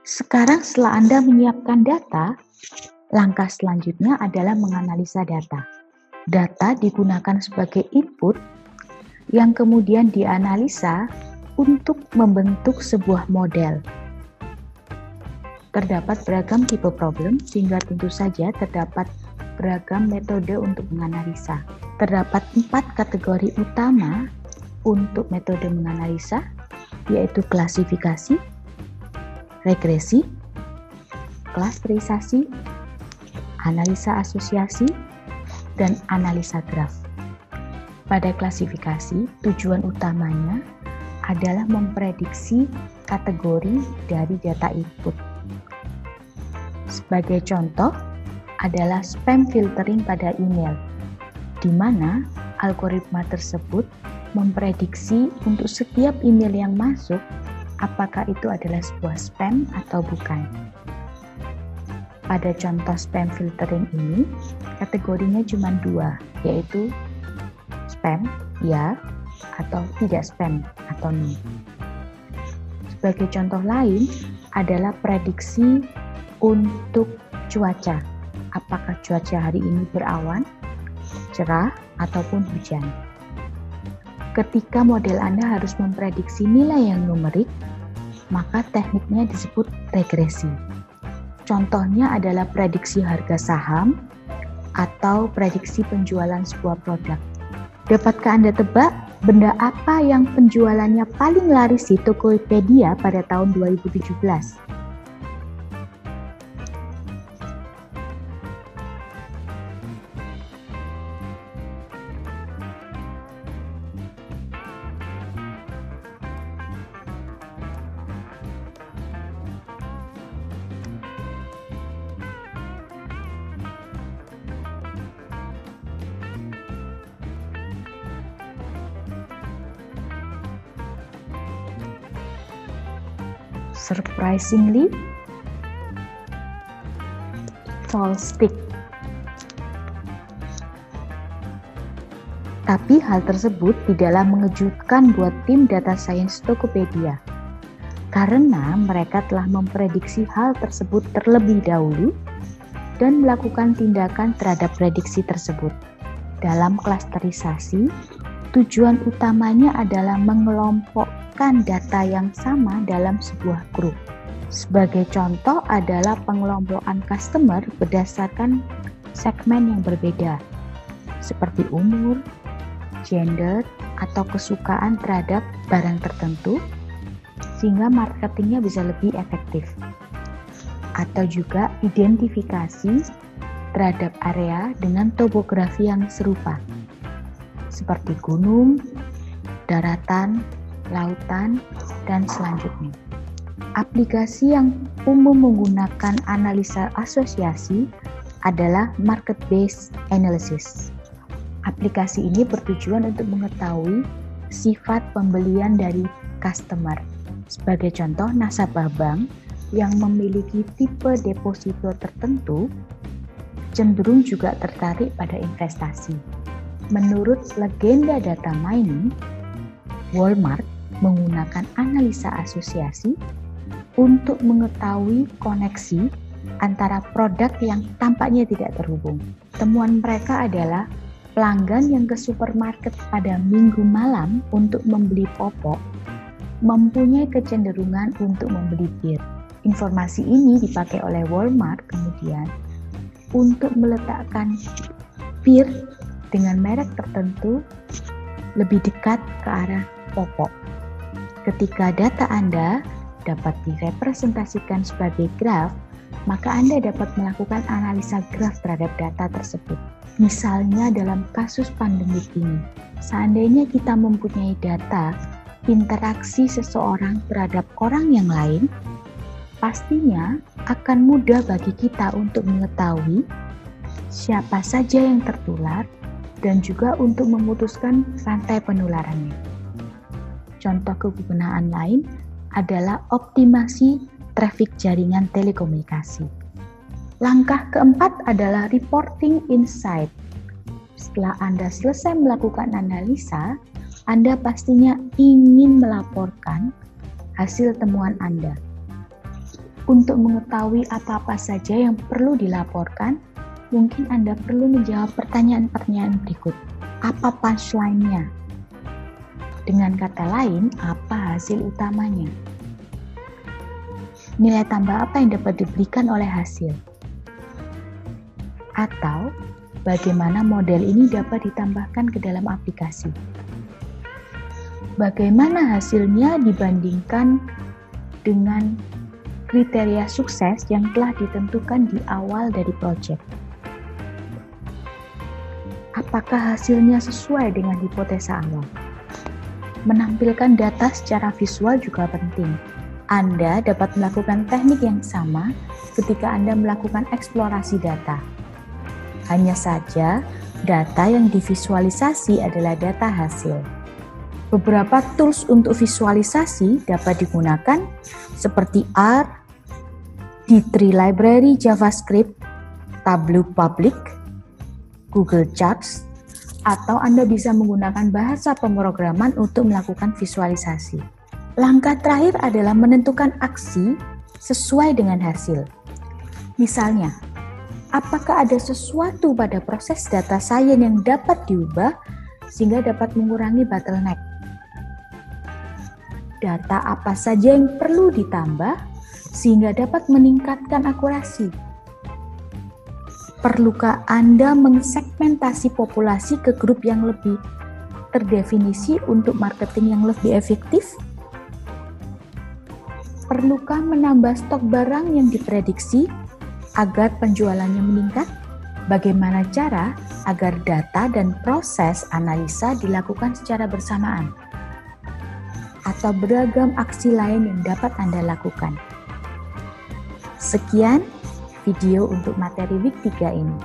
Sekarang setelah Anda menyiapkan data, langkah selanjutnya adalah menganalisa data. Data digunakan sebagai input yang kemudian dianalisa untuk membentuk sebuah model. Terdapat beragam tipe problem, sehingga tentu saja terdapat beragam metode untuk menganalisa. Terdapat 4 kategori utama untuk metode menganalisa, yaitu klasifikasi, regresi, klasterisasi, analisa asosiasi, dan analisa graf. Pada klasifikasi, tujuan utamanya adalah memprediksi kategori dari data input. Sebagai contoh adalah spam filtering pada email, di mana algoritma tersebut memprediksi untuk setiap email yang masuk apakah itu adalah sebuah spam atau bukan. Pada contoh spam filtering ini, kategorinya cuma 2, yaitu spam, ya, atau tidak spam, atau no. Sebagai contoh lain adalah prediksi untuk cuaca. Apakah cuaca hari ini berawan, cerah, ataupun hujan. Ketika model Anda harus memprediksi nilai yang numerik, maka tekniknya disebut regresi. Contohnya adalah prediksi harga saham atau prediksi penjualan sebuah produk. Dapatkah Anda tebak benda apa yang penjualannya paling laris di Tokopedia pada tahun 2017? Surprisingly, tall stick. Tapi hal tersebut tidaklah mengejutkan buat tim data science Tokopedia, karena mereka telah memprediksi hal tersebut terlebih dahulu dan melakukan tindakan terhadap prediksi tersebut. Dalam klasterisasi, tujuan utamanya adalah mengelompokkan data yang sama dalam sebuah grup. Sebagai contoh adalah pengelompokan customer berdasarkan segmen yang berbeda, seperti umur, gender, atau kesukaan terhadap barang tertentu, sehingga marketingnya bisa lebih efektif. Atau juga identifikasi terhadap area dengan topografi yang serupa, seperti gunung, daratan, lautan, dan selanjutnya. Aplikasi yang umum menggunakan analisa asosiasi adalah market-based analysis. Aplikasi ini bertujuan untuk mengetahui sifat pembelian dari customer. Sebagai contoh, nasabah bank yang memiliki tipe deposito tertentu cenderung juga tertarik pada investasi. Menurut legenda data mining, Walmart menggunakan analisa asosiasi untuk mengetahui koneksi antara produk yang tampaknya tidak terhubung. Temuan mereka adalah pelanggan yang ke supermarket pada minggu malam untuk membeli popok mempunyai kecenderungan untuk membeli bir. Informasi ini dipakai oleh Walmart kemudian untuk meletakkan bir dengan merek tertentu lebih dekat ke arah popok. Ketika data Anda dapat direpresentasikan sebagai graf, maka Anda dapat melakukan analisa graf terhadap data tersebut. Misalnya dalam kasus pandemik ini, seandainya kita mempunyai data interaksi seseorang terhadap orang yang lain, pastinya akan mudah bagi kita untuk mengetahui siapa saja yang tertular dan juga untuk memutuskan rantai penularannya. Contoh kegunaan lain adalah optimasi trafik jaringan telekomunikasi. Langkah keempat adalah reporting insight. Setelah Anda selesai melakukan analisa, Anda pastinya ingin melaporkan hasil temuan Anda. Untuk mengetahui apa-apa saja yang perlu dilaporkan, mungkin Anda perlu menjawab pertanyaan-pertanyaan berikut. Apa punchline-nya? Dengan kata lain, apa hasil utamanya? Nilai tambah apa yang dapat diberikan oleh hasil? Atau, bagaimana model ini dapat ditambahkan ke dalam aplikasi? Bagaimana hasilnya dibandingkan dengan kriteria sukses yang telah ditentukan di awal dari proyek? Apakah hasilnya sesuai dengan hipotesa awal? Menampilkan data secara visual juga penting. Anda dapat melakukan teknik yang sama ketika Anda melakukan eksplorasi data. Hanya saja, data yang divisualisasi adalah data hasil. Beberapa tools untuk visualisasi dapat digunakan seperti R, D3 Library JavaScript, Tableau Public, Google Charts, atau Anda bisa menggunakan bahasa pemrograman untuk melakukan visualisasi. Langkah terakhir adalah menentukan aksi sesuai dengan hasil. Misalnya, apakah ada sesuatu pada proses data science yang dapat diubah sehingga dapat mengurangi bottleneck? Data apa saja yang perlu ditambah sehingga dapat meningkatkan akurasi? Perlukah Anda mengsegmentasi populasi ke grup yang lebih terdefinisi untuk marketing yang lebih efektif? Perlukah menambah stok barang yang diprediksi agar penjualannya meningkat? Bagaimana cara agar data dan proses analisa dilakukan secara bersamaan? Atau beragam aksi lain yang dapat Anda lakukan. Sekian video untuk materi week 3 ini.